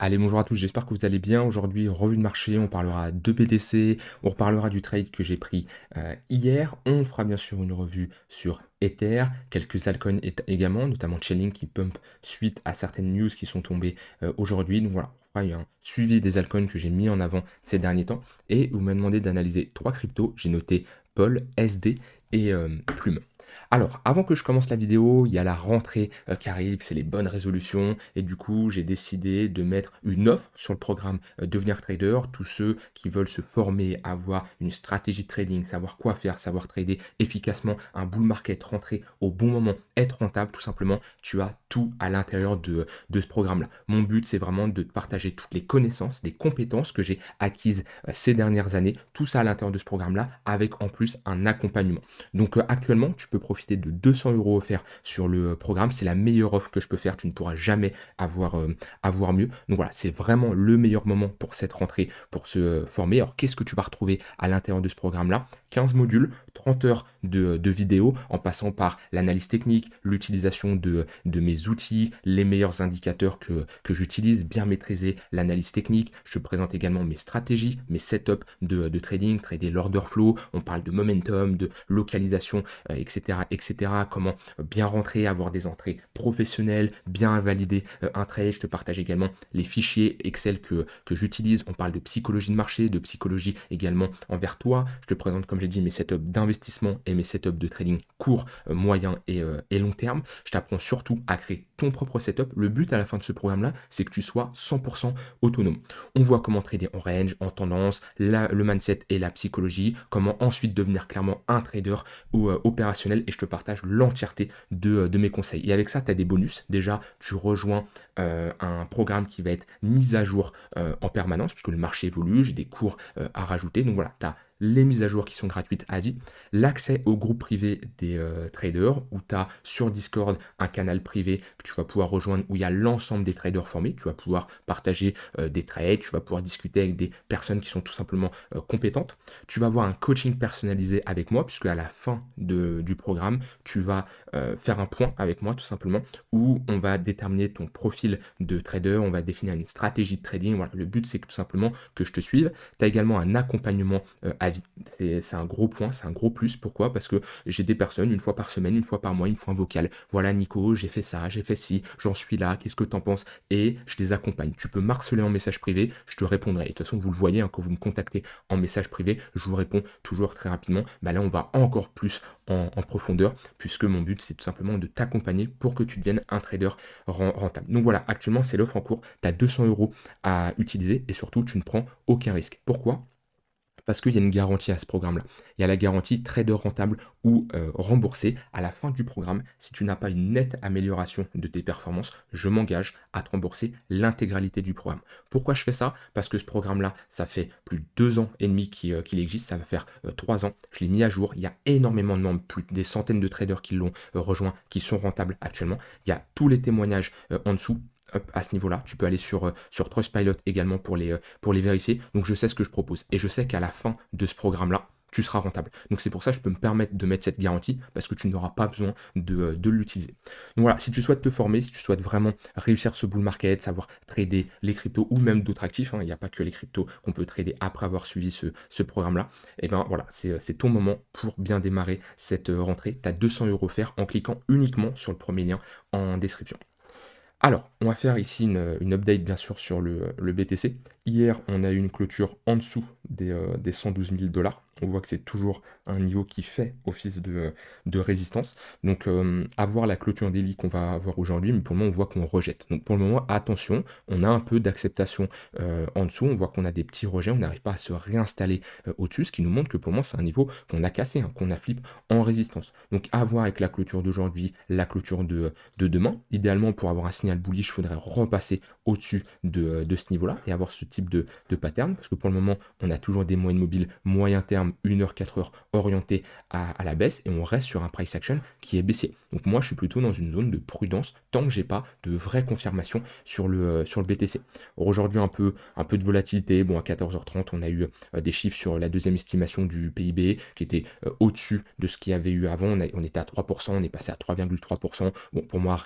Allez, bonjour à tous, j'espère que vous allez bien. Aujourd'hui, revue de marché, on parlera de BTC, on reparlera du trade que j'ai pris hier. On fera bien sûr une revue sur Ether, quelques altcoins également, notamment Chainlink qui pump suite à certaines news qui sont tombées aujourd'hui. Donc voilà, on fera un suivi des altcoins que j'ai mis en avant ces derniers temps. Et vous m'avez demandé d'analyser trois cryptos. J'ai noté Paul, SD et Plume. Alors, avant que je commence la vidéo, il y a la rentrée qui arrive, c'est les bonnes résolutions, et du coup, j'ai décidé de mettre une offre sur le programme Devenir Trader. Tous ceux qui veulent se former, avoir une stratégie de trading, savoir quoi faire, savoir trader efficacement, un bull market, rentrer au bon moment, être rentable, tout simplement, tu as tout à l'intérieur de ce programme-là. Mon but, c'est vraiment de te partager toutes les connaissances, les compétences que j'ai acquises ces dernières années, tout ça à l'intérieur de ce programme-là, avec en plus un accompagnement. Donc actuellement, tu peux profiter de 200 € offerts sur le programme. C'est la meilleure offre que je peux faire. Tu ne pourras jamais avoir mieux. Donc voilà, c'est vraiment le meilleur moment pour cette rentrée, pour se former. Alors qu'est-ce que tu vas retrouver à l'intérieur de ce programme-là? 15 modules, 30 heures de vidéos, en passant par l'analyse technique, l'utilisation de mes outils, les meilleurs indicateurs que j'utilise, bien maîtriser l'analyse technique. Je te présente également mes stratégies, mes setups de trading, trader l'order flow. On parle de momentum, de localisation, etc., etc. Comment bien rentrer, avoir des entrées professionnelles, bien valider un trade. Je te partage également les fichiers Excel que j'utilise. On parle de psychologie de marché, de psychologie également envers toi. Je te présente, comme j'ai dit, mes setups d'investissement et mes setups de trading court, moyen et long terme. Je t'apprends surtout à créer ton propre setup. Le but à la fin de ce programme-là, c'est que tu sois 100% autonome. On voit comment trader en range, en tendance, le mindset et la psychologie, comment ensuite devenir clairement un trader ou opérationnel, et je te partage l'entièreté de mes conseils. Et avec ça, tu as des bonus. Déjà, tu rejoins un programme qui va être mis à jour en permanence, puisque le marché évolue, j'ai des cours à rajouter. Donc voilà, tu as les mises à jour qui sont gratuites à vie, l'accès au groupe privé des traders, où tu as sur Discord un canal privé que tu vas pouvoir rejoindre, où il y a l'ensemble des traders formés. Tu vas pouvoir partager des trades, tu vas pouvoir discuter avec des personnes qui sont tout simplement compétentes. Tu vas avoir un coaching personnalisé avec moi, puisque à la fin du programme, tu vas faire un point avec moi tout simplement, où on va déterminer ton profil de trader, on va définir une stratégie de trading. Voilà, le but c'est que tout simplement que je te suive. Tu as également un accompagnement à vie. C'est un gros point, c'est un gros plus. Pourquoi? Parce que j'ai des personnes, une fois par semaine, une fois par mois, ils me font un vocal. Voilà Nico, j'ai fait ça, j'ai fait ci, j'en suis là, qu'est-ce que tu en penses? Et je les accompagne. Tu peux m'harceler en message privé, je te répondrai. Et de toute façon, vous le voyez, hein, quand vous me contactez en message privé, je vous réponds toujours très rapidement. Bah là, on va encore plus en profondeur, puisque mon but, c'est tout simplement de t'accompagner pour que tu deviennes un trader rentable. Donc voilà, actuellement, c'est l'offre en cours. Tu as 200 € à utiliser et surtout, tu ne prends aucun risque. Pourquoi? Parce qu'il y a une garantie à ce programme-là. Il y a la garantie trader rentable ou remboursé. À la fin du programme, si tu n'as pas une nette amélioration de tes performances, je m'engage à te rembourser l'intégralité du programme. Pourquoi je fais ça? Parce que ce programme-là, ça fait plus de 2 ans et demi qu'il existe, ça va faire 3 ans. Je l'ai mis à jour. Il y a énormément de membres, plus des centaines de traders qui l'ont rejoint, qui sont rentables actuellement. Il y a tous les témoignages en dessous. À ce niveau-là, tu peux aller sur Trustpilot également pour les vérifier. Donc je sais ce que je propose et je sais qu'à la fin de ce programme-là, tu seras rentable. Donc c'est pour ça que je peux me permettre de mettre cette garantie parce que tu n'auras pas besoin de l'utiliser. Donc voilà, si tu souhaites te former, si tu souhaites vraiment réussir ce bull market, savoir trader les cryptos ou même d'autres actifs, hein, il n'y a pas que les cryptos qu'on peut trader après avoir suivi ce programme-là, et bien voilà, c'est ton moment pour bien démarrer cette rentrée. Tu as 200 € offerts en cliquant uniquement sur le premier lien en description. Alors, on va faire ici une update bien sûr sur le BTC. Hier, on a eu une clôture en dessous des 112 000 $. On voit que c'est toujours un niveau qui fait office de résistance. Donc, à voir la clôture daily qu'on va avoir aujourd'hui, mais pour le moment, on voit qu'on rejette. Donc, pour le moment, attention, on a un peu d'acceptation en dessous. On voit qu'on a des petits rejets, on n'arrive pas à se réinstaller au-dessus, ce qui nous montre que pour le moment, c'est un niveau qu'on a cassé, hein, qu'on a flip en résistance. Donc, à voir avec la clôture d'aujourd'hui, la clôture de demain. Idéalement, pour avoir un signal bullish, il faudrait repasser au-dessus de ce niveau-là et avoir ce type de pattern, parce que pour le moment, on a toujours des moyennes mobiles moyen terme terme 1 heure, 4 heures orienté à la baisse et on reste sur un price action qui est baissier. Donc moi, je suis plutôt dans une zone de prudence tant que j'ai pas de vraie confirmation sur le BTC. Aujourd'hui, un peu de volatilité. Bon, à 14h30, on a eu des chiffres sur la deuxième estimation du PIB qui était au-dessus de ce qu'il y avait eu avant. On était à 3%, on est passé à 3,3%. Bon, pour moi,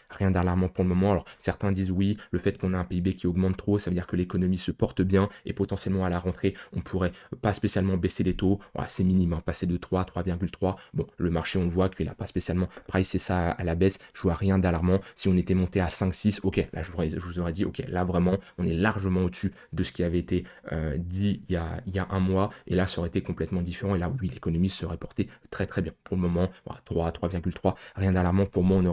rien d'alarmant pour le moment. Alors, certains disent oui, le fait qu'on a un PIB qui augmente trop, ça veut dire que l'économie se porte bien et potentiellement à la rentrée, on pourrait pas spécialement baisser les taux. Voilà, c'est minime, hein, passer de 3 à 3,3. Bon, le marché, on le voit qu'il n'a pas spécialement pricé ça à la baisse. Je vois rien d'alarmant. Si on était monté à 5, 6, ok, là, je vous aurais dit, ok, là, vraiment, on est largement au-dessus de ce qui avait été dit il y a un mois. Et là, ça aurait été complètement différent. Et là, oui, l'économie serait portée très, très bien. Pour le moment, voilà, 3, 3,3, rien d'alarmant. Pour moi, on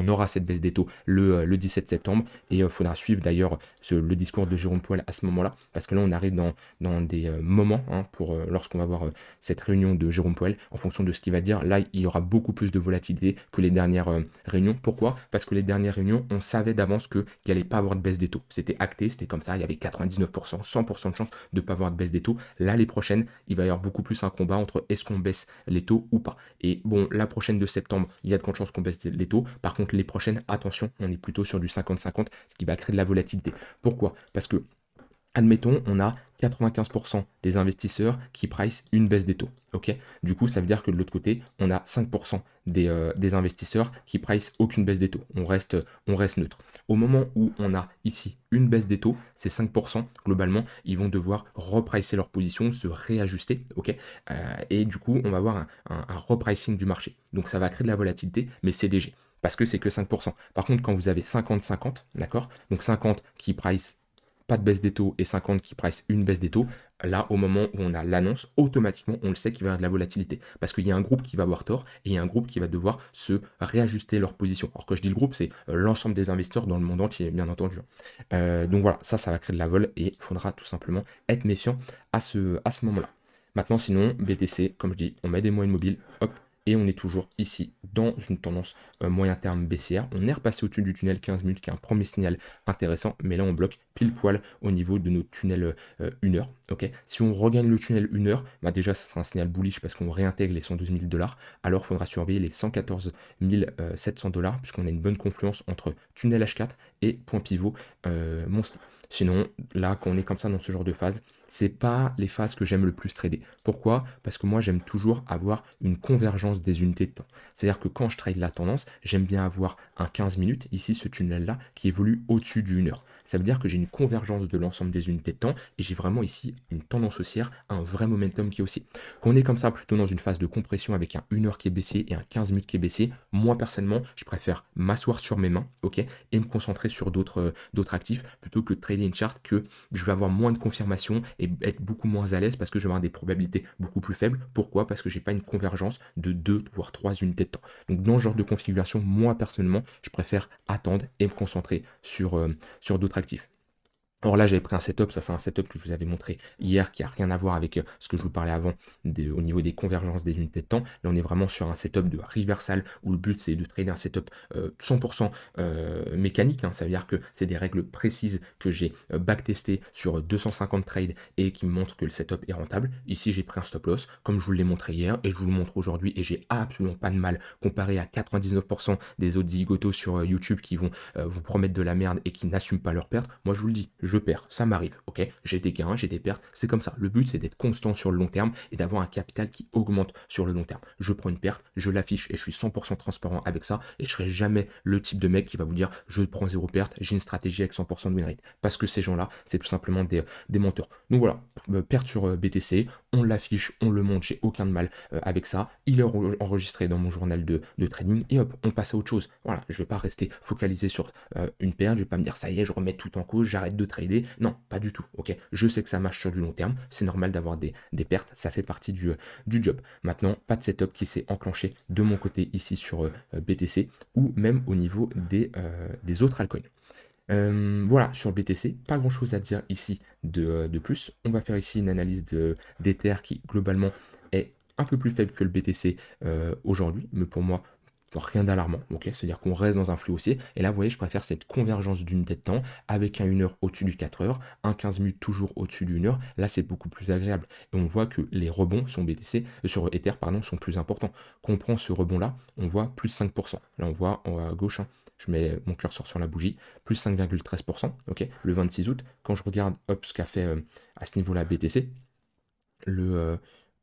aura cette baisse des taux le 17 septembre. Et il faudra suivre d'ailleurs le discours de Jérôme Powell à ce moment-là. Parce que là, on arrive dans des moments, hein, lorsqu'on va voir cette réunion de Jérôme Powell, en fonction de ce qu'il va dire. Là, il y aura beaucoup plus de volatilité que les dernières réunions. Pourquoi? Parce que les dernières réunions, on savait d'avance qu'il n'allait pas avoir de baisse des taux. C'était acté, c'était comme ça. Il y avait 99%, 100% de chance de ne pas avoir de baisse des taux. Là, les prochaines, il va y avoir beaucoup plus un combat entre est-ce qu'on baisse les taux ou pas. Et bon, la prochaine de septembre, il y a de grandes chances qu'on baisse les taux. Par contre, les prochaines, attention, on est plutôt sur du 50-50, ce qui va créer de la volatilité. Pourquoi? Parce que admettons, on a 95% des investisseurs qui price une baisse des taux. Ok, du coup, ça veut dire que de l'autre côté, on a 5% des investisseurs qui price aucune baisse des taux. On reste neutre. Au moment où on a ici une baisse des taux, ces 5%, globalement, ils vont devoir repricer leur position, se réajuster. Ok, et du coup, on va avoir un repricing du marché. Donc, ça va créer de la volatilité, mais c'est léger parce que c'est que 5%. Par contre, quand vous avez 50-50, d'accord, donc 50 qui price pas de baisse des taux et 50 qui price une baisse des taux, là, au moment où on a l'annonce, automatiquement, on le sait qu'il va y avoir de la volatilité. Parce qu'il y a un groupe qui va avoir tort et il y a un groupe qui va devoir se réajuster leur position. Alors, quand je dis le groupe, c'est l'ensemble des investisseurs dans le monde entier, bien entendu. Donc voilà, ça va créer de la vol et il faudra tout simplement être méfiant à ce moment-là. Maintenant, sinon, BTC, comme je dis, on met des moyens mobiles, hop, et on est toujours ici dans une tendance moyen terme baissière. On est repassé au-dessus du tunnel 15 minutes qui est un premier signal intéressant, mais là on bloque pile poil au niveau de notre tunnel 1 heure. Okay, si on regagne le tunnel 1 heure, bah déjà ça sera un signal bullish parce qu'on réintègre les 112 000 $. Alors il faudra surveiller les 114 700 $, puisqu'on a une bonne confluence entre tunnel H4 et point pivot monstre. Sinon, là, quand on est comme ça dans ce genre de phase, c'est pas les phases que j'aime le plus trader. Pourquoi? Parce que moi, j'aime toujours avoir une convergence des unités de temps. C'est-à-dire que quand je trade la tendance, j'aime bien avoir un 15 minutes, ici, ce tunnel-là, qui évolue au-dessus du 1 heure. Ça veut dire que j'ai une convergence de l'ensemble des unités de temps et j'ai vraiment ici une tendance haussière, un vrai momentum qui est haussier. Quand on est comme ça, plutôt dans une phase de compression avec un 1 heure qui est baissé et un 15 minutes qui est baissé, moi, personnellement, je préfère m'asseoir sur mes mains, ok, et me concentrer sur d'autres actifs plutôt que de trader une charte que je vais avoir moins de confirmation et être beaucoup moins à l'aise parce que je vais avoir des probabilités beaucoup plus faibles. Pourquoi? Parce que j'ai pas une convergence de 2 voire 3 unités de temps. Donc dans ce genre de configuration, moi personnellement, je préfère attendre et me concentrer sur d'autres actifs. Alors là, j'avais pris un setup, ça c'est un setup que je vous avais montré hier qui a rien à voir avec ce que je vous parlais avant au niveau des convergences des unités de temps. Là, on est vraiment sur un setup de reversal où le but c'est de trader un setup 100% mécanique. Hein. Ça veut dire que c'est des règles précises que j'ai backtestées sur 250 trades et qui me montrent que le setup est rentable. Ici, j'ai pris un stop loss comme je vous l'ai montré hier et je vous le montre aujourd'hui et j'ai absolument pas de mal comparé à 99% des autres zigotos sur YouTube qui vont vous promettre de la merde et qui n'assument pas leurs pertes. Moi, je vous le dis, je perds, ça m'arrive, ok? J'ai des gains, j'ai des pertes, c'est comme ça. Le but, c'est d'être constant sur le long terme et d'avoir un capital qui augmente sur le long terme. Je prends une perte, je l'affiche et je suis 100% transparent avec ça et je serai jamais le type de mec qui va vous dire je prends zéro perte, j'ai une stratégie avec 100% de win rate. Parce que ces gens-là, c'est tout simplement des menteurs. Donc voilà, perte sur BTC, on l'affiche, on le montre, j'ai aucun de mal avec ça. Il est enregistré dans mon journal de trading et hop, on passe à autre chose. Voilà, je vais pas rester focalisé sur une perte, je vais pas me dire ça y est, je remets tout en cause, j'arrête de trader. Non, pas du tout, ok? Je sais que ça marche sur du long terme, c'est normal d'avoir des pertes, ça fait partie du job. Maintenant, pas de setup qui s'est enclenché de mon côté ici sur BTC ou même au niveau des autres altcoins. Voilà, sur le BTC, pas grand chose à dire ici de plus. On va faire ici une analyse d'Ether qui globalement est un peu plus faible que le BTC aujourd'hui, mais pour moi Bon, rien d'alarmant, OK? C'est-à-dire qu'on reste dans un flux haussier et là, vous voyez, je préfère cette convergence d'unités de temps avec un 1 heure au-dessus du 4 heures, un 15 minutes toujours au-dessus d'1 heure. Là, c'est beaucoup plus agréable et on voit que les rebonds sur BTC sur Ether, pardon, sont plus importants. Quand on prend ce rebond-là, on voit plus 5. Là, on voit en haut à gauche, hein, je mets mon curseur sur la bougie, plus 5,13%, OK? Le 26 août. Quand je regarde, hop, ce qu'a fait, à ce niveau-là BTC, le,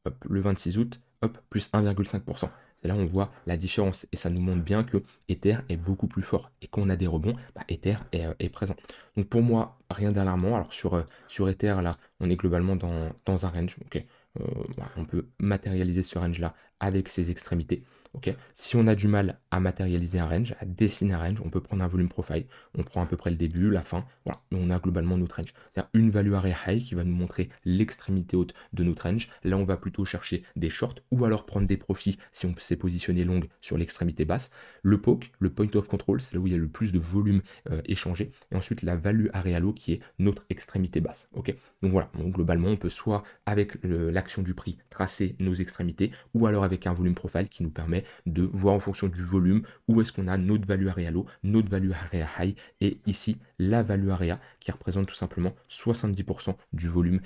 hop, le 26 août, hop, plus 1,5%. C'est là où on voit la différence et ça nous montre bien que Ether est beaucoup plus fort. Et quand on a des rebonds, bah, Ether est présent. Donc pour moi, rien d'alarmant. Alors sur Ether, là, on est globalement dans un range. Ok. Voilà, on peut matérialiser ce range-là avec ses extrémités. Ok. Si on a du mal à matérialiser un range, à dessiner un range, on peut prendre un volume profile. On prend à peu près le début, la fin. Voilà. Et on a globalement notre range. C'est-à-dire une value area high qui va nous montrer l'extrémité haute de notre range. Là, on va plutôt chercher des shorts ou alors prendre des profits si on s'est positionné long sur l'extrémité basse. Le poke, le point of control, c'est là où il y a le plus de volume échangé. Et ensuite, la value area low qui est notre extrémité basse. Ok. Donc voilà, donc globalement, on peut soit avec l'action du prix tracer nos extrémités ou alors avec un volume profile qui nous permet de voir en fonction du volume où est-ce qu'on a notre value area low, notre value area high et ici la value area qui représente tout simplement 70% du volume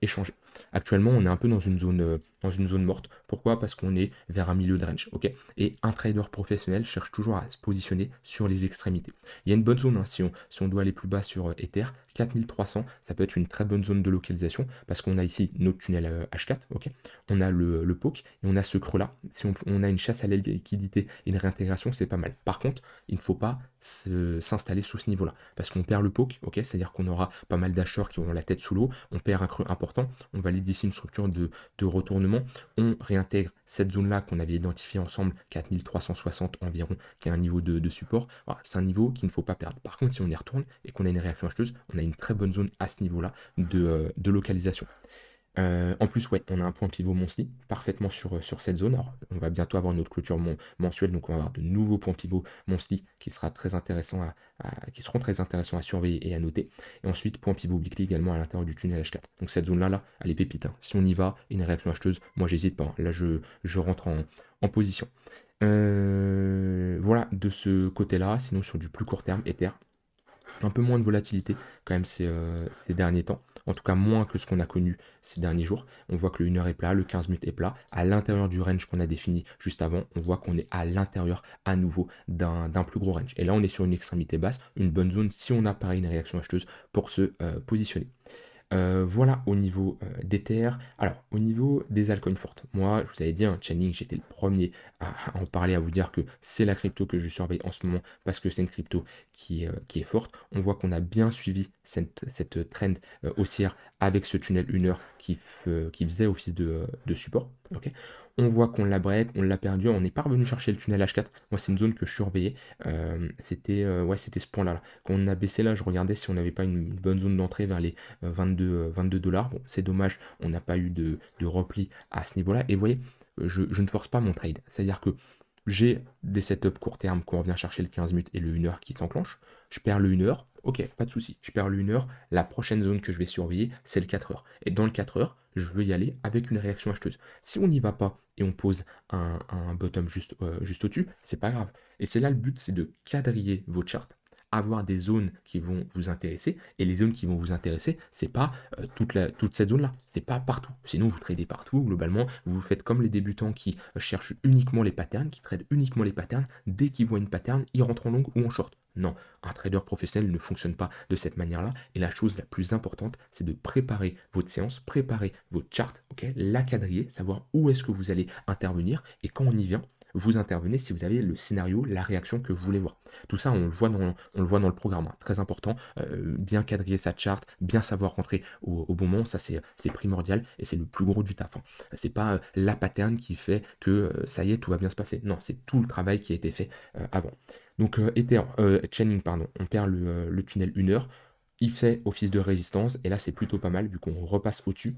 échangé. Actuellement, on est un peu dans une zone morte. Pourquoi? Parce qu'on est vers un milieu de range. Ok. Et un trader professionnel cherche toujours à se positionner sur les extrémités. Il y a une bonne zone, hein, si on doit aller plus bas sur Ether, 4300, ça peut être une très bonne zone de localisation parce qu'on a ici notre tunnel H4, ok. On a le poke et on a ce creux-là. Si on a une chasse à la liquidité et une réintégration, c'est pas mal. Par contre, il ne faut pas s'installer sous ce niveau-là parce qu'on perd le poke, ok. C'est-à-dire qu'on aura pas mal d'acheteurs qui auront la tête sous l'eau, on perd un creux important, on valide ici une structure de retournement, on réintègre cette zone-là qu'on avait identifiée ensemble, 4360 environ, qui est un niveau de support. Voilà, c'est un niveau qu'il ne faut pas perdre. Par contre, si on y retourne et qu'on a une réaction acheteuse, on a une très bonne zone à ce niveau-là de localisation. En plus, ouais, on a un point pivot monthly parfaitement sur cette zone. Alors, on va bientôt avoir notre clôture mensuelle, donc on va avoir de nouveaux points pivots monthly qui seront très intéressants à surveiller et à noter. Et ensuite, point pivot weekly également à l'intérieur du tunnel H4. Donc cette zone-là, là, elle est pépite, hein. Si on y va, une réaction acheteuse, moi j'hésite pas, hein. Là, je rentre en position. Voilà, de ce côté-là, sinon sur du plus court terme, Ether, un peu moins de volatilité quand même ces derniers temps, en tout cas moins que ce qu'on a connu ces derniers jours. On voit que le 1 heure est plat, le 15 minutes est plat. À l'intérieur du range qu'on a défini juste avant, on voit qu'on est à l'intérieur à nouveau d'un plus gros range. Et là, on est sur une extrémité basse, une bonne zone si on a pareil une réaction acheteuse pour se positionner. Voilà au niveau d'Ether. Alors, au niveau des altcoins fortes, moi, je vous avais dit, hein, Chainlink, j'étais le premier à en parler, à vous dire que c'est la crypto que je surveille en ce moment parce que c'est une crypto qui est forte. On voit qu'on a bien suivi cette trend haussière avec ce tunnel 1 heure qui faisait office de support. Ok. On voit qu'on l'a break, on l'a perdu, on n'est pas revenu chercher le tunnel H4. Moi, c'est une zone que je surveillais. C'était ce point-là, là. Quand on a baissé là, je regardais si on n'avait pas une bonne zone d'entrée vers les 22 dollars. Bon, c'est dommage, on n'a pas eu de repli à ce niveau-là. Et vous voyez, je ne force pas mon trade. C'est-à-dire que j'ai des setups court terme quand on vient chercher le 15 minutes et le 1 heure qui s'enclenche. Je perds le 1 heure, ok, pas de souci. Je perds le 1 heure. La prochaine zone que je vais surveiller, c'est le 4 heures. Et dans le 4 heures, je veux y aller avec une réaction acheteuse. Si on n'y va pas et on pose un bottom juste au-dessus, c'est pas grave. Et c'est là le but, c'est de quadriller vos charts, avoir des zones qui vont vous intéresser. Et les zones qui vont vous intéresser, c'est pas toute cette zone-là. C'est pas partout. Sinon, vous tradez partout. Globalement, vous faites comme les débutants qui cherchent uniquement les patterns, qui tradent uniquement les patterns. Dès qu'ils voient une pattern, ils rentrent en long ou en short. Non, un trader professionnel ne fonctionne pas de cette manière-là. Et la chose la plus importante, c'est de préparer votre séance, préparer votre chart, ok, la quadriller, savoir où est-ce que vous allez intervenir. Et quand on y vient, vous intervenez si vous avez le scénario, la réaction que vous voulez voir. Tout ça, on le voit dans le programme, hein. Très important, bien quadriller sa charte, bien savoir rentrer au bon moment, ça c'est primordial et c'est le plus gros du taf, hein. C'est pas la pattern qui fait que ça y est, tout va bien se passer. Non, c'est tout le travail qui a été fait avant. Donc Chainlink, pardon, on perd le tunnel 1 heure, il fait office de résistance et là c'est plutôt pas mal vu qu'on repasse au-dessus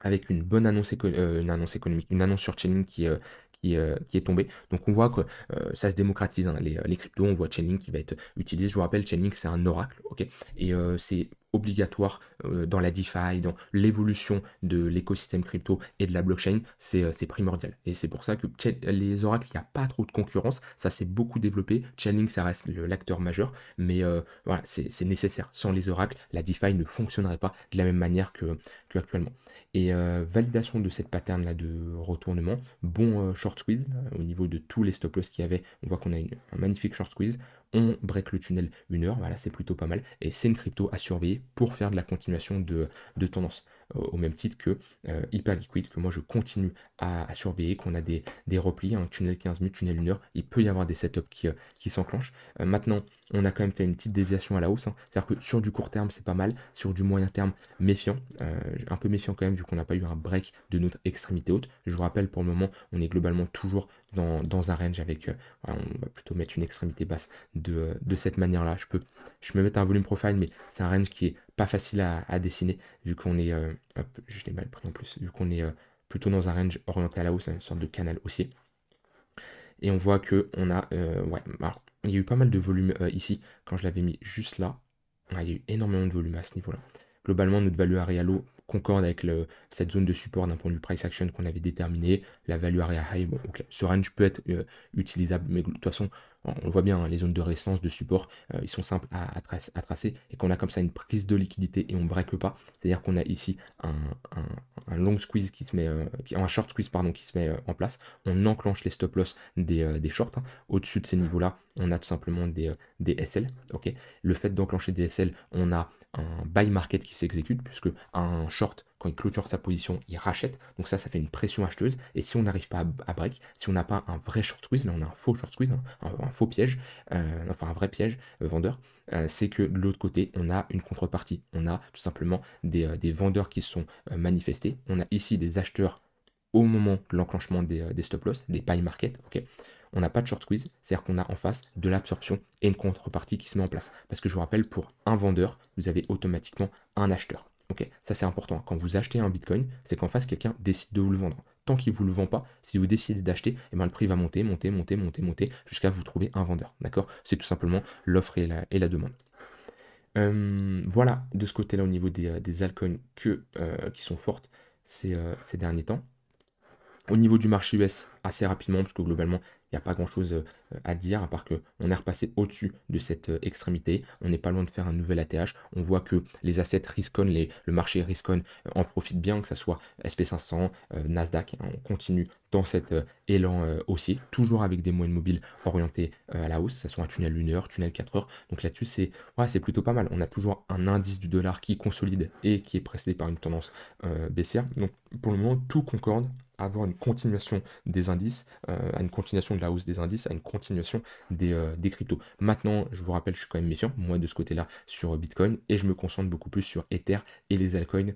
avec une bonne annonce, une annonce économique, une annonce sur Chainlink qui est tombée. Donc on voit que ça se démocratise, hein, les cryptos, on voit Chainlink qui va être utilisé. Je vous rappelle, Chainlink c'est un oracle, ok, et c'est obligatoire dans la DeFi, dans l'évolution de l'écosystème crypto et de la blockchain, c'est primordial. Et c'est pour ça que les oracles, il n'y a pas trop de concurrence, ça s'est beaucoup développé. Chainlink, ça reste l'acteur majeur, mais voilà, c'est nécessaire. Sans les oracles, la DeFi ne fonctionnerait pas de la même manière que actuellement. Et validation de cette pattern là de retournement, bon short squeeze au niveau de tous les stop loss qu'il y avait, on voit qu'on a un magnifique short squeeze, on break le tunnel 1 heure, voilà, c'est plutôt pas mal, et c'est une crypto à surveiller pour faire de la continuation de tendance, au même titre que hyper liquide, que moi je continue à surveiller, qu'on a des replis, un tunnel 15 minutes, tunnel 1 heure, il peut y avoir des setups qui s'enclenchent. Maintenant, on a quand même fait une petite déviation à la hausse, hein. C'est-à-dire que sur du court terme c'est pas mal, sur du moyen terme méfiant, un peu méfiant quand même vu qu'on n'a pas eu un break de notre extrémité haute. Je vous rappelle, pour le moment on est globalement toujours dans un range avec, voilà, on va plutôt mettre une extrémité basse de cette manière-là. Je me mets un volume profile, mais c'est un range qui est pas facile à dessiner, vu qu'on est, hop, je l'ai mal pris en plus, vu qu'on est plutôt dans un range orienté à la hausse, une sorte de canal haussier. Et on voit que on a, ouais, alors, il y a eu pas mal de volume ici, quand je l'avais mis juste là, il y a eu énormément de volume à ce niveau-là. Globalement, notre value area low concorde avec cette zone de support d'un point de vue price action qu'on avait déterminé. La value area high, bon, ok, ce range peut être utilisable, mais de toute façon, on le voit bien, hein, les zones de résistance, de support, ils sont simples à tracer. Et qu'on a comme ça une prise de liquidité et on ne break pas, c'est-à-dire qu'on a ici un long squeeze qui se met, un short squeeze pardon, qui se met en place. On enclenche les stop loss des shorts, hein. Au-dessus de ces niveaux-là, on a tout simplement des SL. Ok, le fait d'enclencher des SL, on a un buy market qui s'exécute, puisque un short, quand il clôture sa position, il rachète. Donc ça fait une pression acheteuse. Et si on n'arrive pas à break, si on n'a pas un vrai short squeeze, là on a un faux short squeeze, hein, un faux piège, enfin un vrai piège vendeur, c'est que de l'autre côté, on a une contrepartie. On a tout simplement des vendeurs qui se sont manifestés. On a ici des acheteurs au moment de l'enclenchement des stop loss, des buy market. Ok, on n'a pas de short squeeze, c'est-à-dire qu'on a en face de l'absorption et une contrepartie qui se met en place. Parce que je vous rappelle, pour un vendeur, vous avez automatiquement un acheteur. Ok, ça c'est important. Quand vous achetez un Bitcoin, c'est qu'en face, quelqu'un décide de vous le vendre. Tant qu'il ne vous le vend pas, si vous décidez d'acheter, eh ben, le prix va monter, monter, monter, monter, monter, jusqu'à vous trouver un vendeur. D'accord? C'est tout simplement l'offre et la demande. Voilà, de ce côté-là, au niveau des altcoins qui sont fortes ces derniers temps. Au niveau du marché US, assez rapidement, parce que globalement, il n'y a pas grand-chose à dire, à part qu'on est repassé au-dessus de cette extrémité. On n'est pas loin de faire un nouvel ATH. On voit que les assets risk-on, le marché risk-on en profite bien, que ce soit SP500, Nasdaq, hein. On continue dans cet élan haussier, toujours avec des moyennes mobiles orientées à la hausse. Ça soit un tunnel 1 heure, tunnel 4 heures. Donc là-dessus, c'est plutôt pas mal. On a toujours un indice du dollar qui consolide et qui est précédé par une tendance baissière. Donc pour le moment, tout concorde à avoir une continuation des indices, à une continuation de la hausse des indices, à une continuation des cryptos. Maintenant, je vous rappelle, je suis quand même méfiant, moi de ce côté-là, sur Bitcoin, et je me concentre beaucoup plus sur Ether et les altcoins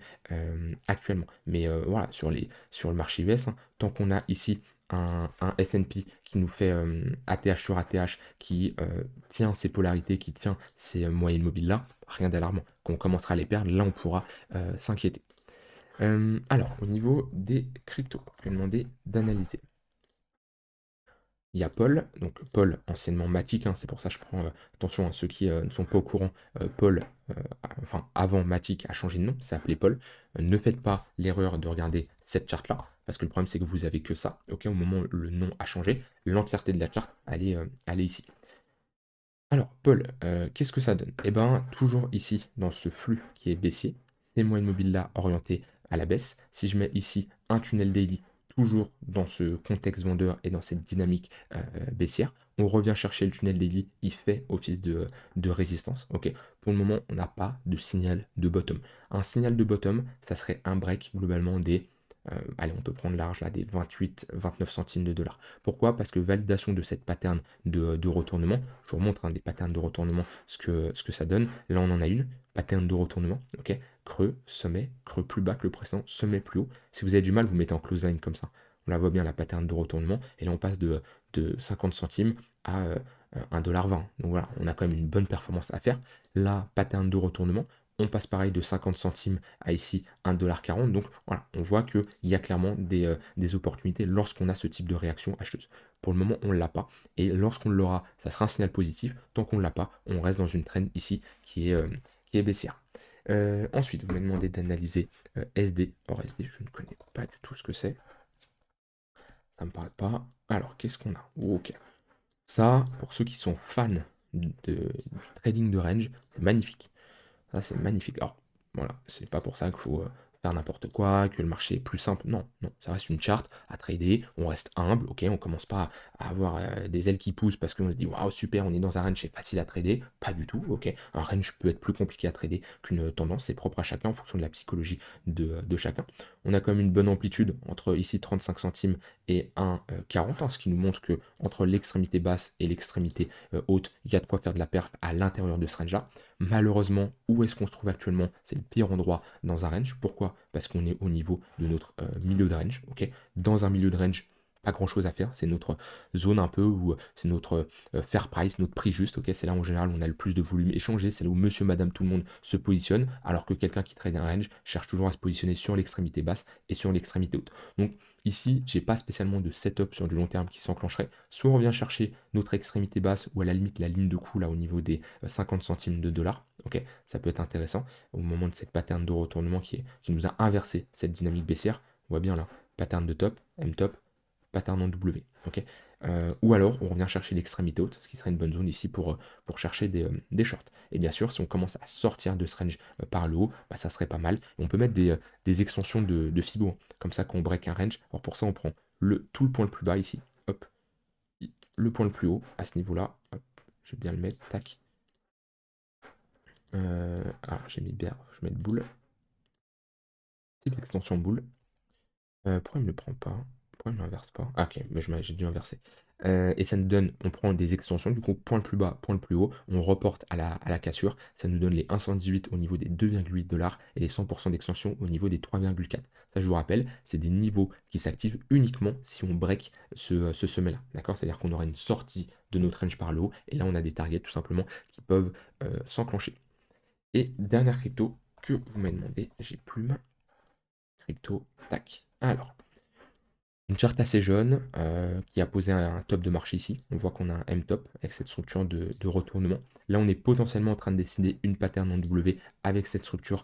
actuellement. Mais voilà, sur le marché US, hein, tant qu'on a ici un S&P qui nous fait ATH sur ATH, qui tient ses polarités, qui tient ces moyennes mobiles-là, rien d'alarmant. Quand on commencera à les perdre, là on pourra s'inquiéter. Alors, au niveau des cryptos, je vais demander d'analyser. Il y a Paul, donc Paul, anciennement Matic, hein, c'est pour ça que je prends attention à ceux qui ne sont pas au courant. Paul, enfin avant Matic, a changé de nom, c'est appelé Paul. Ne faites pas l'erreur de regarder cette charte-là, parce que le problème c'est que vous avez que ça. Ok, au moment où le nom a changé, l'entièreté de la charte, elle est ici. Alors, Paul, qu'est-ce que ça donne? Eh bien, toujours ici, dans ce flux qui est baissier, ces moyennes mobiles là orientées à la baisse. Si je mets ici un tunnel daily, toujours dans ce contexte vendeur et dans cette dynamique baissière, on revient chercher le tunnel daily, il fait office de résistance. Ok, pour le moment, on n'a pas de signal de bottom. Un signal de bottom, ça serait un break globalement des allez, on peut prendre large là, des 28-29 centimes de dollars. Pourquoi? Parce que validation de cette pattern de retournement, je vous remontre des patterns de retournement, ce que ça donne. Là, on en a une, pattern de retournement, ok, creux, sommet, creux plus bas que le précédent, sommet plus haut. Si vous avez du mal, vous mettez en close line comme ça. On la voit bien, la pattern de retournement, et là, on passe de 50 centimes à 1,20 $. Donc voilà, on a quand même une bonne performance à faire. La pattern de retournement, on passe pareil de 50 centimes à ici 1,40 $. Donc voilà, on voit qu'il y a clairement des opportunités lorsqu'on a ce type de réaction acheteuse. Pour le moment, on ne l'a pas. Et lorsqu'on l'aura, ça sera un signal positif. Tant qu'on ne l'a pas, on reste dans une trend ici qui est baissière. Ensuite, vous m'avez demandé d'analyser SD. Or, SD, je ne connais pas du tout ce que c'est. Ça me parle pas. Alors, qu'est-ce qu'on a? Ok. Ça, pour ceux qui sont fans du trading de range, c'est magnifique. Ça, c'est magnifique. Alors, voilà, c'est pas pour ça qu'il faut faire n'importe quoi, que le marché est plus simple. Non, non, ça reste une charte à trader. On reste humble, ok. On commence pas à avoir des ailes qui poussent parce qu'on se dit waouh, super, on est dans un range, c'est facile à trader. Pas du tout, ok. Un range peut être plus compliqué à trader qu'une tendance, c'est propre à chacun en fonction de la psychologie de chacun. On a quand même une bonne amplitude entre ici 35 centimes et 1,40, ce qui nous montre que entre l'extrémité basse et l'extrémité haute, il y a de quoi faire de la perf à l'intérieur de ce range-là. Malheureusement, où est-ce qu'on se trouve actuellement? C'est le pire endroit dans un range. Pourquoi? Parce qu'on est au niveau de notre milieu de range. Ok, dans un milieu de range, pas grand-chose à faire. C'est notre zone un peu où c'est notre fair price, notre prix juste. Ok, c'est là en général où on a le plus de volume échangé. C'est là où monsieur, madame, tout le monde se positionne. Alors que quelqu'un qui trade un range cherche toujours à se positionner sur l'extrémité basse et sur l'extrémité haute. Donc ici, j'ai pas spécialement de setup sur du long terme qui s'enclencherait. Soit on vient chercher notre extrémité basse ou à la limite la ligne de coup là au niveau des 50 centimes de dollars. Ok, ça peut être intéressant au moment de cette pattern de retournement qui nous a inversé cette dynamique baissière. On voit bien là, pattern de top, M-top, pattern en W. Ok, ou alors on revient chercher l'extrémité haute, ce qui serait une bonne zone ici pour chercher des shorts. Et bien sûr, si on commence à sortir de ce range par le haut, bah, ça serait pas mal. Et on peut mettre des extensions de Fibo, comme ça qu'on break un range. Alors pour ça, on prend tout le point le plus bas ici, hop, le point le plus haut à ce niveau-là, hop, je vais bien le mettre, tac. Alors j'ai mis bien, je vais mettre boule. C'est l'extension boule. Pourquoi il ne me le prend pas? Pourquoi il ne l'inverse pas? Ah ok, mais j'ai dû inverser. Et ça nous donne, on prend des extensions, du coup, point le plus bas, point le plus haut, on reporte à la cassure, ça nous donne les 1,18 au niveau des 2,8 dollars et les 100% d'extension au niveau des 3,4. Ça, je vous rappelle, c'est des niveaux qui s'activent uniquement si on break ce sommet-là, d'accord? C'est-à-dire qu'on aura une sortie de notre range par le haut, et là, on a des targets tout simplement qui peuvent s'enclencher. Et dernière crypto que vous m'avez demandé, j'ai plume, crypto, tac. Alors, une charte assez jeune qui a posé un top de marché ici. On voit qu'on a un M-top avec cette structure de retournement. Là, on est potentiellement en train de dessiner une pattern en W avec cette structure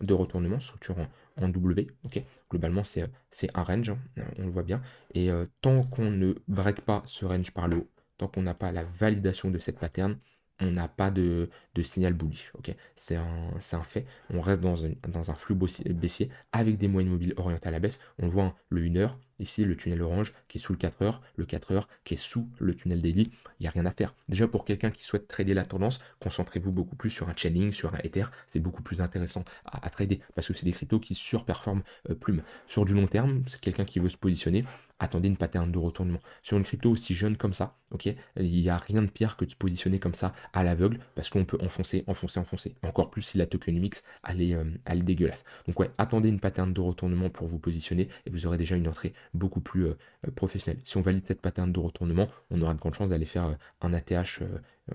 de retournement, structure en W. Ok, globalement, c'est un range, hein, on le voit bien. Et tant qu'on ne break pas ce range par le haut, tant qu'on n'a pas la validation de cette pattern, on n'a pas de signal bullish. Ok, c'est un fait. On reste dans un flux baissier avec des moyennes mobiles orientées à la baisse. On voit hein, le 1 heure, ici le tunnel orange qui est sous le 4 heures, le 4 heures qui est sous le tunnel daily. Il n'y a rien à faire. Déjà pour quelqu'un qui souhaite trader la tendance, concentrez-vous beaucoup plus sur un Chainlink, sur un Ether. C'est beaucoup plus intéressant à trader parce que c'est des cryptos qui surperforment Plume. Sur du long terme, c'est quelqu'un qui veut se positionner. Attendez une pattern de retournement. Sur une crypto aussi jeune comme ça, ok, il n'y a rien de pire que de se positionner comme ça à l'aveugle parce qu'on peut enfoncer, enfoncer, enfoncer. Encore plus si la tokenomics elle est dégueulasse. Donc ouais, attendez une pattern de retournement pour vous positionner et vous aurez déjà une entrée beaucoup plus professionnelle. Si on valide cette pattern de retournement, on aura de grandes chances d'aller faire un ATH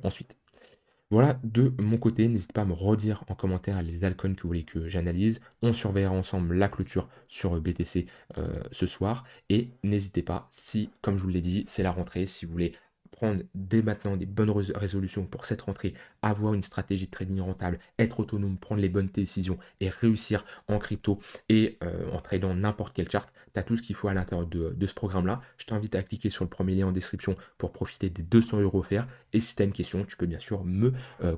ensuite. Voilà de mon côté, n'hésitez pas à me redire en commentaire les altcoins que vous voulez que j'analyse. On surveillera ensemble la clôture sur BTC ce soir. Et n'hésitez pas, si, comme je vous l'ai dit, c'est la rentrée, si vous voulez prendre dès maintenant des bonnes résolutions pour cette rentrée, avoir une stratégie de trading rentable, être autonome, prendre les bonnes décisions et réussir en crypto et en tradant n'importe quelle charte, tu as tout ce qu'il faut à l'intérieur de ce programme-là. Je t'invite à cliquer sur le premier lien en description pour profiter des 200 € offerts. Et si tu as une question, tu peux bien sûr me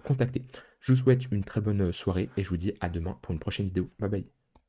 contacter. Je vous souhaite une très bonne soirée et je vous dis à demain pour une prochaine vidéo. Bye bye.